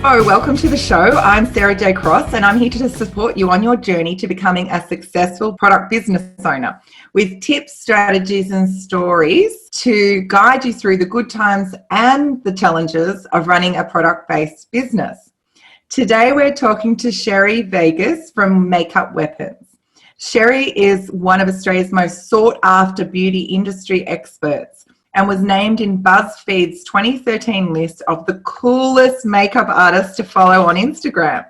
Hello, welcome to the show. I'm Sarah J. Cross and I'm here to support you on your journey to becoming a successful product business owner with tips, strategies and stories to guide you through the good times and the challenges of running a product-based business. Today we're talking to Sheri Vegas from Makeup Weapons. Sheri is one of Australia's most sought after beauty industry experts and was named in BuzzFeed's 2013 list of the coolest makeup artists to follow on Instagram.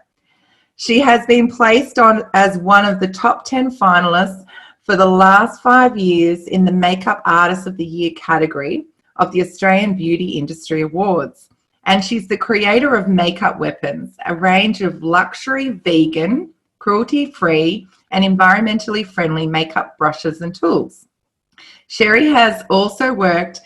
She has been placed on as one of the top 10 finalists for the last 5 years in the Makeup Artist of the Year category of the Australian Beauty Industry Awards. And she's the creator of Makeup Weapons, a range of luxury, vegan, cruelty-free and environmentally friendly makeup brushes and tools. Sheri has also worked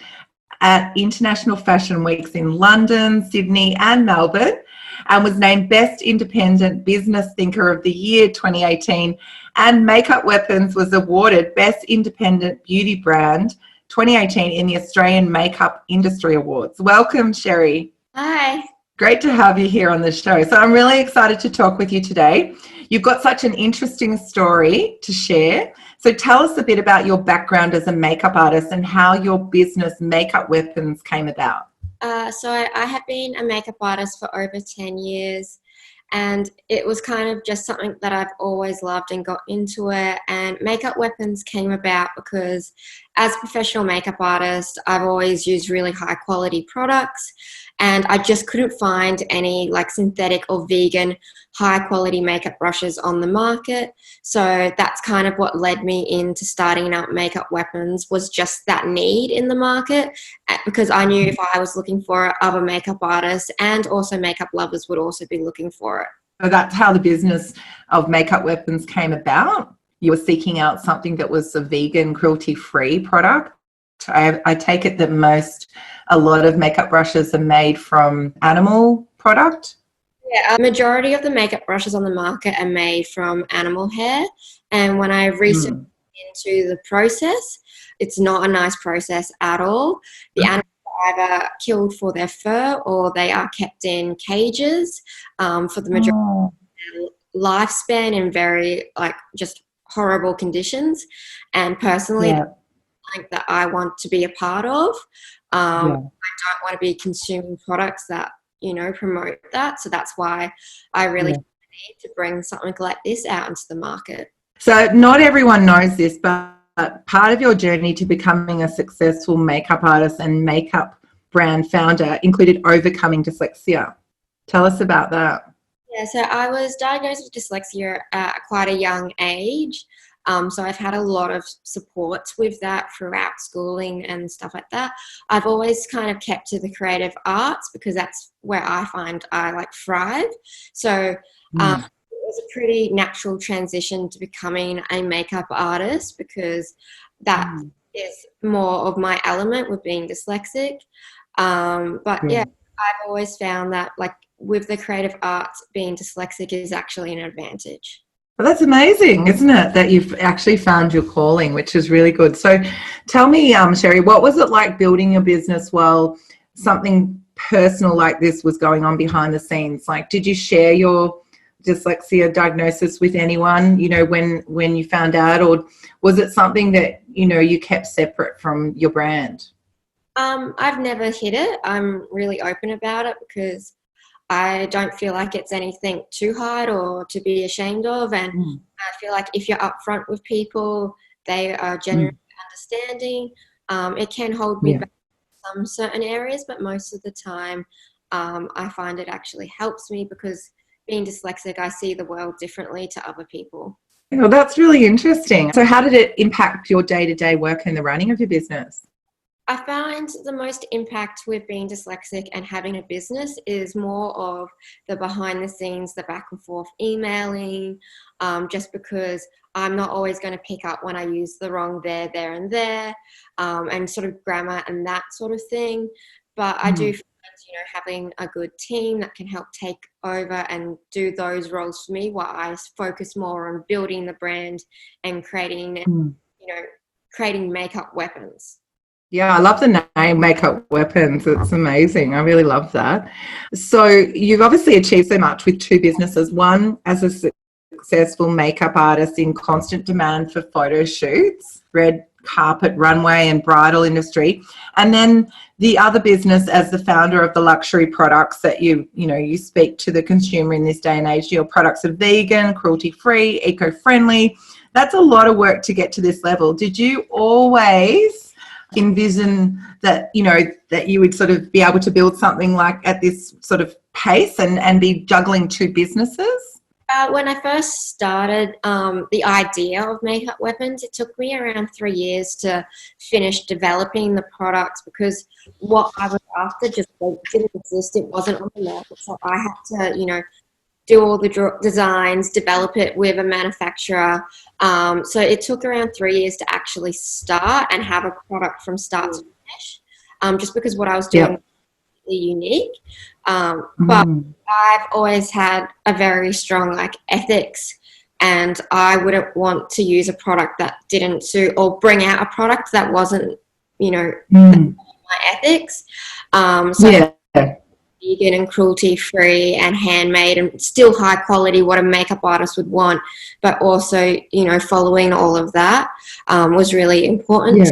at international fashion weeks in London, Sydney and Melbourne and was named Best Independent Business Thinker of the Year 2018, and Makeup Weapons was awarded Best Independent Beauty Brand 2018 in the Australian Makeup Industry Awards. Welcome, Sheri. Hi. Great to have you here on the show. So I'm really excited to talk with you today. You've got such an interesting story to share. So tell us a bit about your background as a makeup artist and how your business Makeup Weapons came about. I have been a makeup artist for over 10 years, and it was kind of just something that I've always loved and got into it. And Makeup Weapons came about because as a professional makeup artist, I've always used really high quality products, and I just couldn't find any like synthetic or vegan high quality makeup brushes on the market. So that's kind of what led me into starting out Makeup Weapons, was just that need in the market, because I knew if I was looking for it, other makeup artists and also makeup lovers would also be looking for it. So that's how the business of Makeup Weapons came about. You were seeking out something that was a vegan, cruelty-free product. I take it that a lot of makeup brushes are made from animal product. Yeah, a majority of the makeup brushes on the market are made from animal hair. And when I researched into the process, it's not a nice process at all. The animals are either killed for their fur or they are kept in cages for the majority of their lifespan in very just horrible conditions. And personally, that's something that I want to be a part of. I don't want to be consuming products that promote that. So that's why I really need to bring something like this out into the market. So not everyone knows this, but part of your journey to becoming a successful makeup artist and makeup brand founder included overcoming dyslexia. Tell us about that. Yeah, so I was diagnosed with dyslexia at quite a young age. So I've had a lot of support with that throughout schooling and stuff like that. I've always kind of kept to the creative arts because that's where I find I thrive. So it was a pretty natural transition to becoming a makeup artist because that is more of my element with being dyslexic. I've always found that with the creative arts, being dyslexic is actually an advantage. Well, that's amazing, isn't it, that you've actually found your calling, which is really good. So tell me, Sheri, what was it like building your business while something personal like this was going on behind the scenes? Did you share your dyslexia diagnosis with anyone, when you found out, or was it something that, you kept separate from your brand? I've never hid it. I'm really open about it because I don't feel like it's anything to hide or to be ashamed of. And I feel like if you're upfront with people, they are genuinely understanding. It can hold me back in some certain areas, but most of the time I find it actually helps me because being dyslexic, I see the world differently to other people. Well, that's really interesting. So how did it impact your day-to-day work and the running of your business? I find the most impact with being dyslexic and having a business is more of the behind the scenes, the back and forth emailing, just because I'm not always going to pick up when I use the wrong there, and there, and sort of grammar and that sort of thing. But I do find, having a good team that can help take over and do those roles for me while I focus more on building the brand and creating Makeup Weapons. Yeah, I love the name Makeup Weapons. It's amazing. I really love that. So you've obviously achieved so much with two businesses. One as a successful makeup artist in constant demand for photo shoots, red carpet, runway and bridal industry. And then the other business as the founder of the luxury products that you speak to the consumer in this day and age. Your products are vegan, cruelty-free, eco-friendly. That's a lot of work to get to this level. Did you always envision that that you would sort of be able to build something like at this sort of pace and be juggling two businesses? When I first started the idea of Makeup Weapons, it took me around 3 years to finish developing the products because what I was after just didn't exist. It wasn't on the market, so I had to do all the designs, develop it with a manufacturer. So it took around 3 years to actually start and have a product from start to finish, just because what I was doing was really unique. But I've always had a very strong ethics, and I wouldn't want to use a product that didn't suit or bring out a product that wasn't, my ethics. Vegan and cruelty-free and handmade and still high quality, what a makeup artist would want, but also, following all of that was really important. Yeah.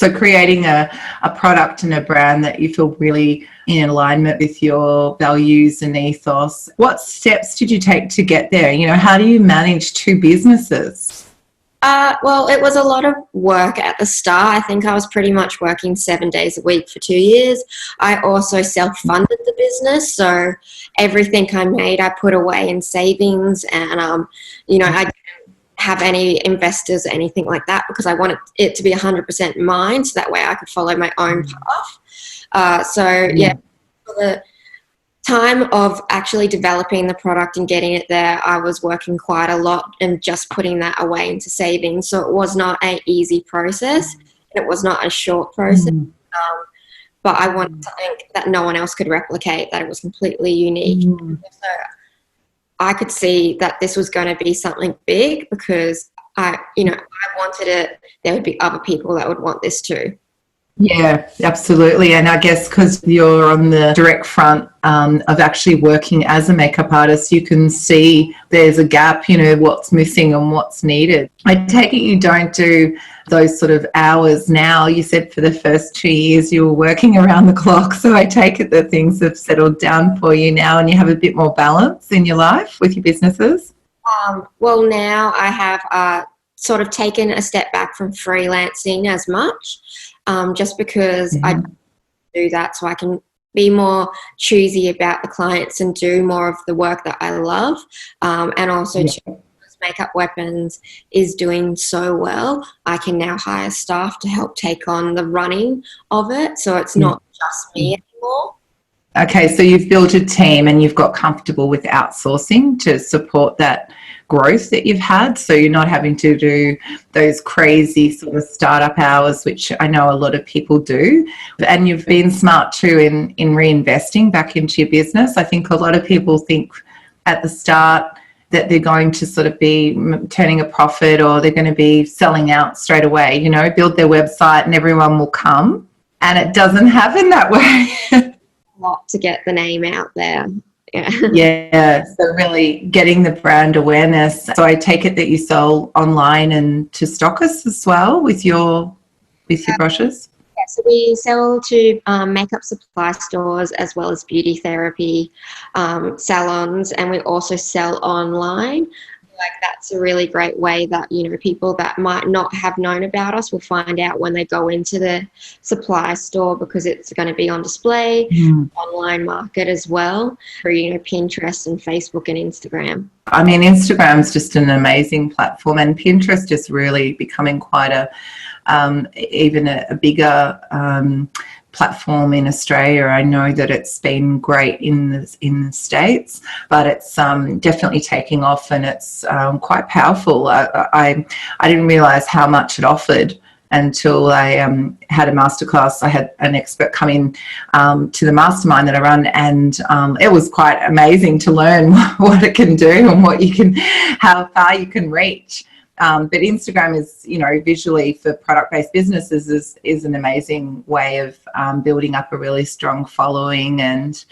So creating a product and a brand that you feel really in alignment with your values and ethos. What steps did you take to get there? How do you manage two businesses? Well, it was a lot of work at the start. I think I was pretty much working 7 days a week for 2 years. I also self-funded the business, so everything I made I put away in savings, and I didn't have any investors or anything like that because I wanted it to be 100% mine, so that way I could follow my own path. For the time of actually developing the product and getting it there, I was working quite a lot and just putting that away into savings. So it was not an easy process. It was not a short process. But I wanted something that no one else could replicate, that it was completely unique. So I could see that this was going to be something big because I wanted it. There would be other people that would want this too. Yeah, absolutely. And I guess because you're on the direct front of actually working as a makeup artist, you can see there's a gap, what's missing and what's needed. I take it you don't do those sort of hours now. You said for the first 2 years you were working around the clock. So I take it that things have settled down for you now and you have a bit more balance in your life with your businesses? Well, now I have sort of taken a step back from freelancing as much. Just because I do that so I can be more choosy about the clients and do more of the work that I love. And also because Makeup Weapons is doing so well, I can now hire staff to help take on the running of it. So it's not just me anymore. Okay, so you've built a team and you've got comfortable with outsourcing to support that growth that you've had, so you're not having to do those crazy sort of startup hours, which I know a lot of people do. And you've been smart too in reinvesting back into your business. I think a lot of people think at the start that they're going to sort of be turning a profit or they're going to be selling out straight away, build their website and everyone will come. And it doesn't happen that way. A lot to get the name out there. Yeah, so really getting the brand awareness. So I take it that you sell online and to stockists as well with your brushes? Yeah, so we sell to makeup supply stores as well as beauty therapy salons, and we also sell online. That's a really great way that people that might not have known about us will find out when they go into the supply store, because it's going to be on display, online market as well, for Pinterest and Facebook and Instagram. I mean, Instagram's just an amazing platform, and Pinterest is really becoming quite even a bigger platform in Australia. I know that it's been great in the States, but it's definitely taking off, and it's quite powerful. I didn't realise how much it offered until I had a masterclass. I had an expert come in to the mastermind that I run, and it was quite amazing to learn what it can do and how far you can reach. But Instagram is, visually for product-based businesses is an amazing way of building up a really strong following and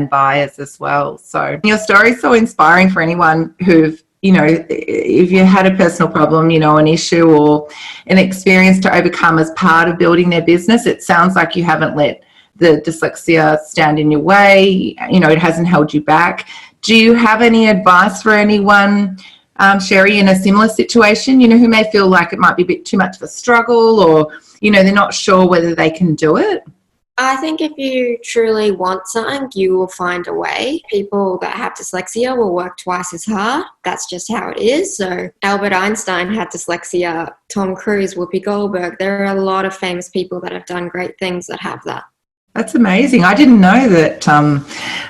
buyers as well. So your story is so inspiring for anyone who've, if you had a personal problem, an issue or an experience to overcome as part of building their business. It sounds like you haven't let the dyslexia stand in your way. It hasn't held you back. Do you have any advice for anyone, Sheri, in a similar situation, who may feel like it might be a bit too much of a struggle or, they're not sure whether they can do it? I think if you truly want something, you will find a way. People that have dyslexia will work twice as hard. That's just how it is. So Albert Einstein had dyslexia, Tom Cruise, Whoopi Goldberg. There are a lot of famous people that have done great things that have that. That's amazing. I didn't know that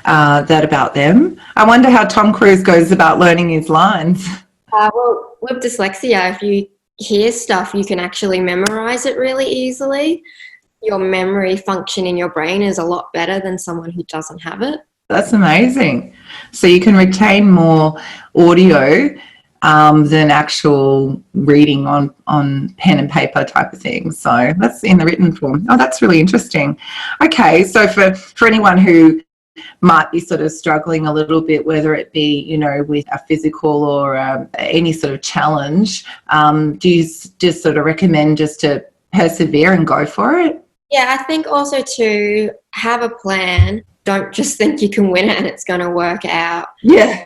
that about them. I wonder how Tom Cruise goes about learning his lines. Well, with dyslexia, if you hear stuff, you can actually memorize it really easily. Your memory function in your brain is a lot better than someone who doesn't have it. That's amazing. So you can retain more audio than actual reading on pen and paper type of thing. So that's in the written form. Oh, that's really interesting. Okay, so for anyone who might be sort of struggling a little bit, whether it be, with a physical or any sort of challenge, do you just sort of recommend just to persevere and go for it? Yeah, I think also to have a plan. Don't just think you can win it and it's going to work out. Yeah,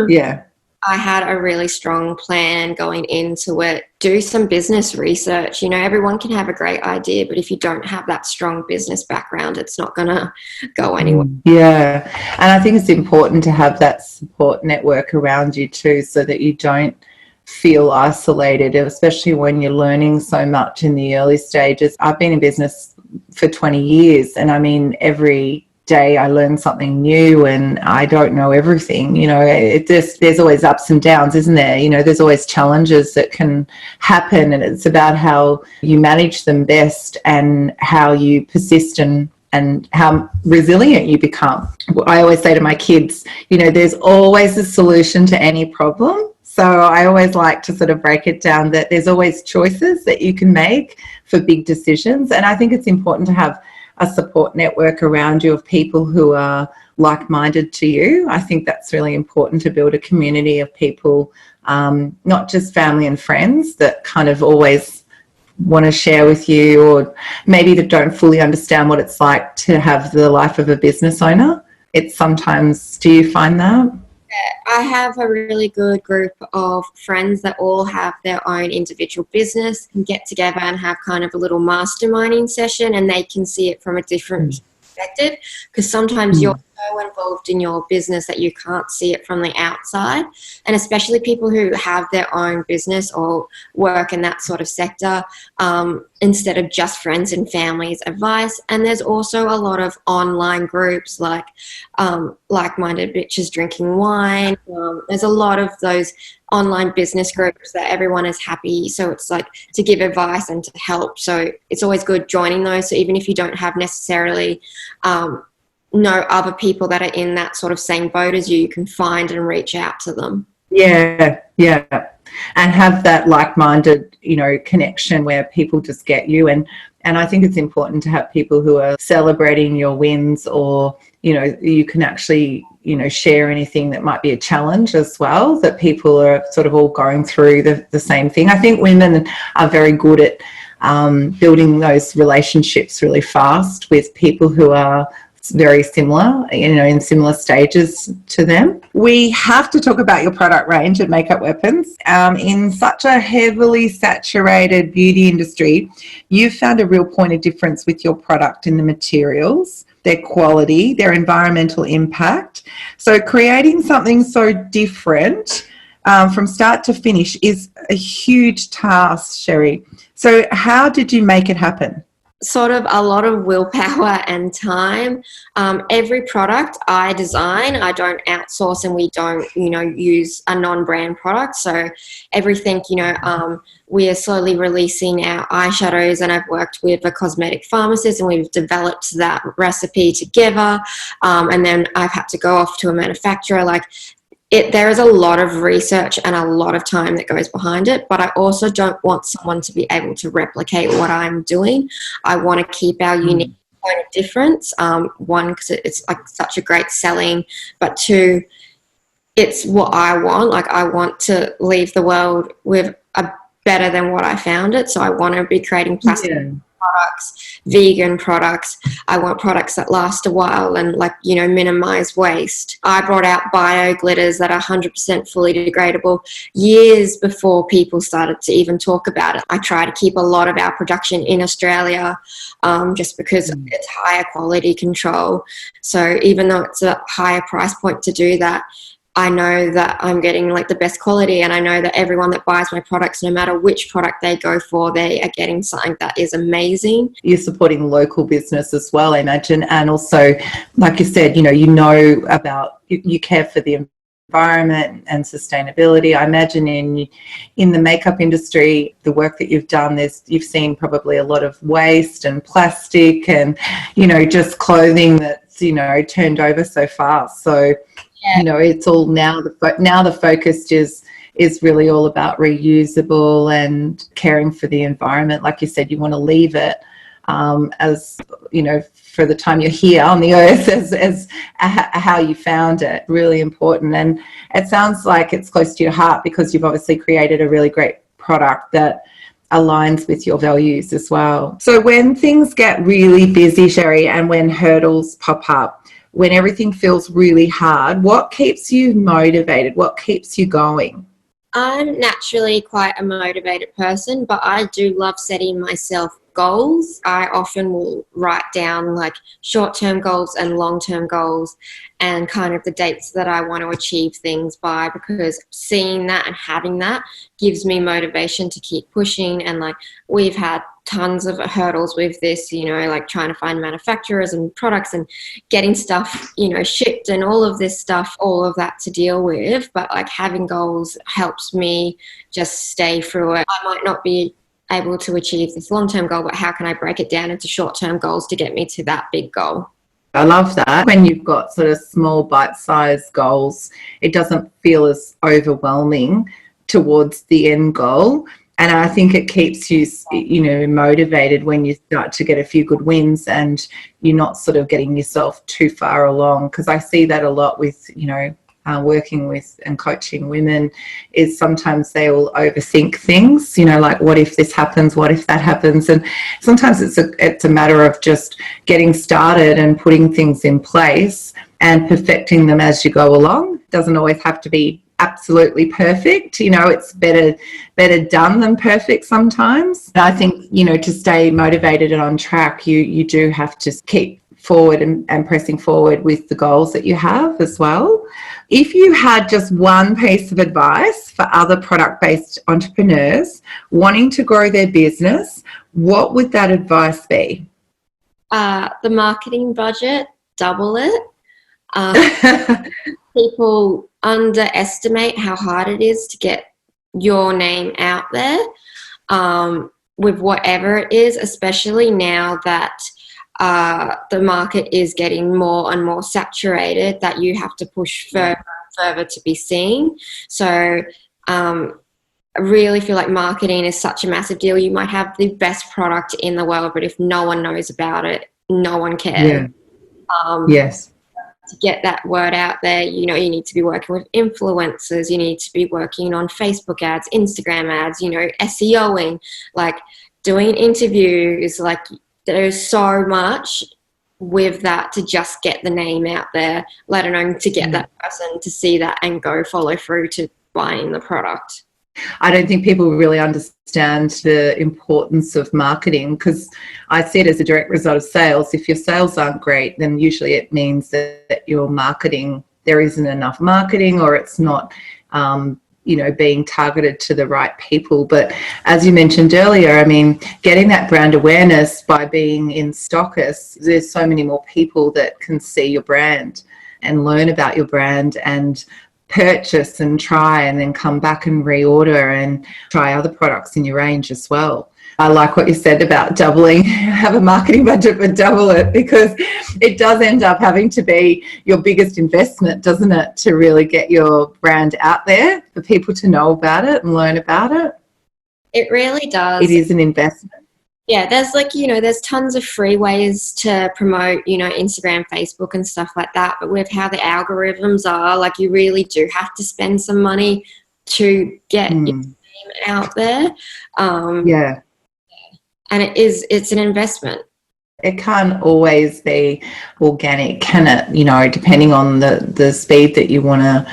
yeah. I had a really strong plan going into it. Do some business research. Everyone can have a great idea, but if you don't have that strong business background, it's not going to go anywhere. Yeah, and I think it's important to have that support network around you too, so that you don't feel isolated, especially when you're learning so much in the early stages. I've been in business for 20 years, and I mean, every day I learn something new and I don't know everything. There's always ups and downs, isn't there? There's always challenges that can happen, and it's about how you manage them best and how you persist and how resilient you become. I always say to my kids, there's always a solution to any problem. So I always like to sort of break it down that there's always choices that you can make for big decisions. And I think it's important to have a support network around you of people who are like-minded to you. I think that's really important, to build a community of people, not just family and friends that kind of always want to share with you, or maybe that don't fully understand what it's like to have the life of a business owner. It's sometimes, do you find that? I have a really good group of friends that all have their own individual business and get together and have kind of a little masterminding session, and they can see it from a different perspective, because sometimes you're so involved in your business that you can't see it from the outside. And especially people who have their own business or work in that sort of sector, instead of just friends and family's advice. And there's also a lot of online groups like Like-Minded Bitches Drinking Wine. There's a lot of those online business groups that everyone is happy. So it's like to give advice and to help. So it's always good joining those. So even if you don't have necessarily know other people that are in that sort of same boat as you, you can find and reach out to them. Yeah. And have that like-minded, connection where people just get you. And I think it's important to have people who are celebrating your wins, or, you can actually, share anything that might be a challenge as well, that people are sort of all going through the same thing. I think women are very good at building those relationships really fast with people who are very similar, in similar stages to them. We have to talk about your product range at Makeup Weapons. In such a heavily saturated beauty industry, you've found a real point of difference with your product in the materials, their quality, their environmental impact. So creating something so different from start to finish is a huge task, Sheri. So how did you make it happen? Sort of a lot of willpower and time. Every product I design, I don't outsource, and we don't, use a non-brand product. So everything, we are slowly releasing our eyeshadows, and I've worked with a cosmetic pharmacist and we've developed that recipe together. And then I've had to go off to a manufacturer. Like, there is a lot of research and a lot of time that goes behind it, but I also don't want someone to be able to replicate what I'm doing. I want to keep our unique point of difference. One, because it's like such a great selling, but two, it's what I want. Like, I want to leave the world with a better than what I found it. So I want to be creating plastic products, vegan products. I want products that last a while and, like, you know, minimize waste. I brought out bio glitters that are 100% fully degradable years before people started to even talk about it. I try to keep a lot of our production in Australia, just because it's higher quality control. So even though it's a higher price point to do that, I know that I'm getting like the best quality, and I know that everyone that buys my products, no matter which product they go for, they are getting something that is amazing. You're supporting local business as well, I imagine, and also, like you said, you know about, you care for the environment and sustainability. I imagine in the makeup industry, the work that you've done, you've seen probably a lot of waste and plastic and, just clothing that's, turned over so fast. So it's all now the focus is really all about reusable and caring for the environment. Like you said, you want to leave it as for the time you're here on the earth as how you found it. Really important. And it sounds like it's close to your heart because you've obviously created a really great product that aligns with your values as well. So when things get really busy, Sheri, and when hurdles pop up, when everything feels really hard, what keeps you motivated? What keeps you going? I'm naturally quite a motivated person, but I do love setting myself goals. I often will write down like short-term goals and long-term goals and kind of the dates that I want to achieve things by, because seeing that and having that gives me motivation to keep pushing. And like, we've had tons of hurdles with this, like trying to find manufacturers and products and getting stuff, shipped and all of this stuff, all of that to deal with. But like, having goals helps me just stay through it. I might not be able to achieve this long-term goal, but how can I break it down into short-term goals to get me to that big goal? I love that. When you've got sort of small bite-sized goals, it doesn't feel as overwhelming towards the end goal. And I think it keeps you, motivated when you start to get a few good wins and you're not sort of getting yourself too far along. Because I see that a lot with, working with and coaching women, is sometimes they will overthink things, like what if this happens, what if that happens, and sometimes it's a matter of just getting started and putting things in place and perfecting them as you go along. It doesn't always have to be absolutely perfect. It's better done than perfect sometimes. And I think, to stay motivated and on track, you do have to keep forward and pressing forward with the goals that you have as well. If you had just one piece of advice for other product-based entrepreneurs wanting to grow their business, what would that advice be? The marketing budget, double it. People underestimate how hard it is to get your name out there with whatever it is, especially now that the market is getting more and more saturated, that you have to push further and further to be seen. So I really feel like marketing is such a massive deal. You might have the best product in the world, but if no one knows about it, no one cares. Yes. To get that word out there, you need to be working with influencers, you need to be working on Facebook ads, Instagram ads, SEOing, like doing interviews. Like, there's so much with that to just get the name out there, let alone to get that person to see that and go follow through to buying the product. I don't think people really understand the importance of marketing, because I see it as a direct result of sales. If your sales aren't great, then usually it means that your marketing, there isn't enough marketing, or it's not, being targeted to the right people. But as you mentioned earlier, getting that brand awareness by being in Stockists, there's so many more people that can see your brand and learn about your brand and purchase and try and then come back and reorder and try other products in your range as well. I like what you said about doubling, have a marketing budget but double it, because it does end up having to be your biggest investment, doesn't it, to really get your brand out there for people to know about it and learn about it. It really does. It is an investment. Yeah, there's there's tons of free ways to promote, Instagram, Facebook and stuff like that. But with how the algorithms are, you really do have to spend some money to get your name out there. Yeah. And it's an investment. It can't always be organic, can it? Depending on the speed that you want to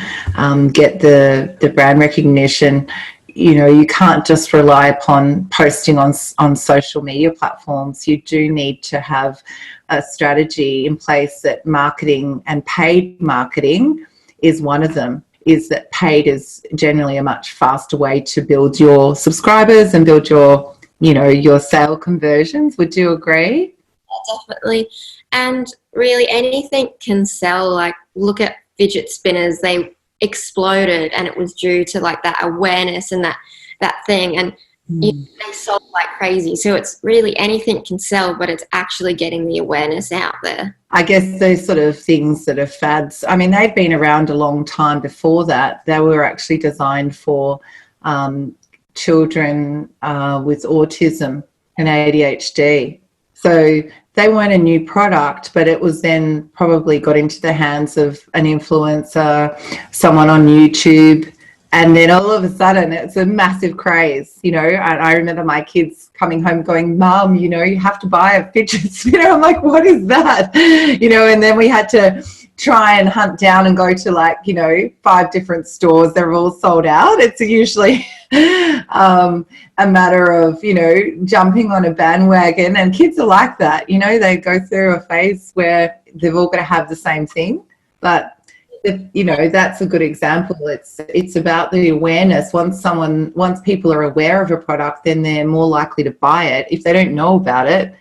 get the brand recognition. You can't just rely upon posting on social media platforms. You do need to have a strategy in place that marketing and paid marketing is one of them. Is that paid is generally a much faster way to build your subscribers and build your sale conversions. Would you agree? Yeah, definitely. And really anything can sell. Look at fidget spinners. They exploded and it was due to that awareness and that thing, and they sold like crazy. So it's really anything can sell, but it's actually getting the awareness out there. I guess those sort of things that are fads, I mean, they've been around a long time before that. They were actually designed for children with autism and ADHD. So they weren't a new product, but it was then probably got into the hands of an influencer, someone on YouTube, and then all of a sudden it's a massive craze, And I remember my kids coming home going, Mum, you have to buy a fidget spinner. I'm like, what is that? And then we had to try and hunt down and go to 5 different stores. They're all sold out. It's usually a matter of, jumping on a bandwagon, and kids are like that. They go through a phase where they've all got to have the same thing. But, that's a good example. It's about the awareness. Once people are aware of a product, then they're more likely to buy it. If they don't know about it,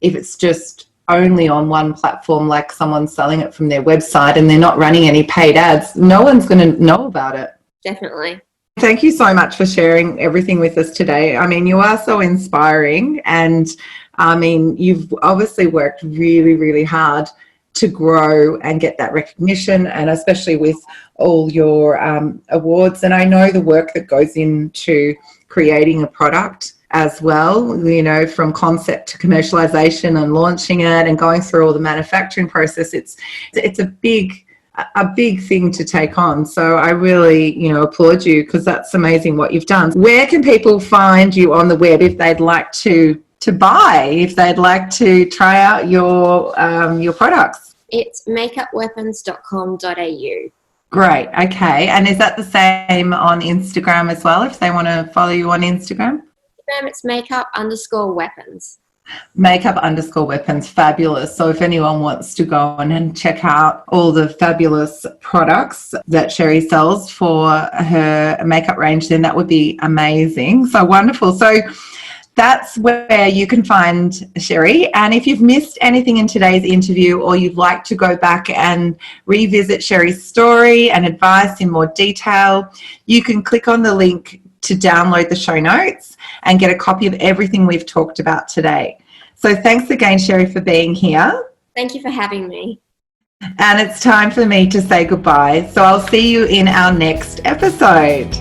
if it's just only on one platform, like someone's selling it from their website and they're not running any paid ads, no one's going to know about it. Definitely. Thank you so much for sharing everything with us today. I mean, you are so inspiring, and I mean, you've obviously worked really, really hard to grow and get that recognition, and especially with all your awards. And I know the work that goes into creating a product as well, from concept to commercialization and launching it and going through all the manufacturing process. It's a big thing to take on. So I really, applaud you, because that's amazing what you've done. Where can people find you on the web if they'd like to buy, if they'd like to try out your products? It's makeupweapons.com.au. Great. Okay. And is that the same on Instagram as well, if they want to follow you on Instagram? It's makeup_weapons. Makeup_weapons. Fabulous. So if anyone wants to go on and check out all the fabulous products that Sheri sells for her makeup range, then that would be amazing. So wonderful. So that's where you can find Sheri. And if you've missed anything in today's interview, or you'd like to go back and revisit Sheri's story and advice in more detail, you can click on the link to download the show notes and get a copy of everything we've talked about today. So thanks again, Sheri, for being here. Thank you for having me. And it's time for me to say goodbye. So I'll see you in our next episode.